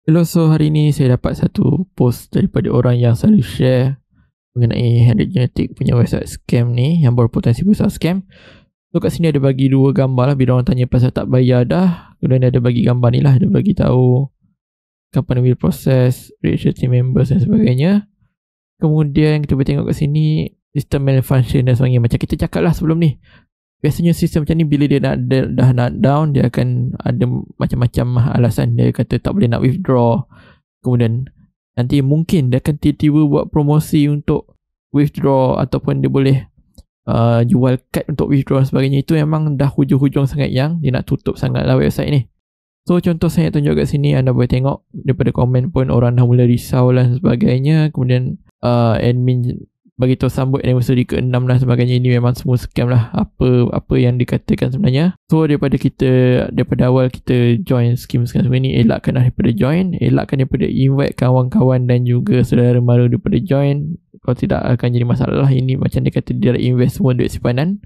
Hello, so hari ni saya dapat satu post daripada orang yang selalu share mengenai Handed Genetic punya website scam ni yang berpotensi besar scam. So kat sini ada bagi dua gambar lah, bila orang tanya pasal tak bayar dah, kemudian ada bagi gambar ni lah, ada bagi tahu kapan will process, register members dan sebagainya. Kemudian kita boleh tengok kat sini sistem malfunction dan sebagainya. Macam kita cakap lah sebelum ni, biasanya sistem macam ni bila dia dah nak down, dia akan ada macam-macam alasan. Dia kata tak boleh nak withdraw, kemudian nanti mungkin dia akan tiba-tiba buat promosi untuk withdraw, ataupun dia boleh jual kad untuk withdraw dan sebagainya. Itu memang dah hujung-hujung sangat yang dia nak tutup sangat lah website ni. So contoh saya tunjuk kat sini, anda boleh tengok daripada komen pun orang dah mula risau dan sebagainya. Kemudian admin bagi tahu sambut anniversary ke-6 dan sebagainya. Ini memang semua scam lah, apa yang dikatakan sebenarnya. So daripada awal kita join skim sekarang ni, elakkan daripada join, elakkan daripada invite kawan-kawan dan juga saudara mara daripada join. Kalau tidak akan jadi masalah. Ini macam dia kata, dia invest semua duit simpanan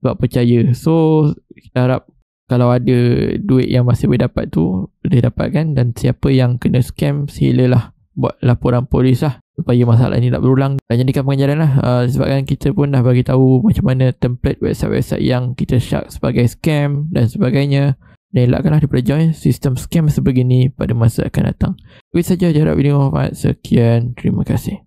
sebab percaya. So kita harap kalau ada duit yang masih boleh dapat tu, boleh dapatkan. Dan siapa yang kena scam, silalah buat laporan polis lah, supaya masalah ni tak berulang dan jadikan pengajaran lah. Sebabkan kita pun dah bagi tahu macam mana template website-website yang kita syak sebagai scam dan sebagainya. Dan elakkanlah daripada join sistem scam sebegini pada masa akan datang. Itu saja, harap video bermanfaat. Sekian, terima kasih.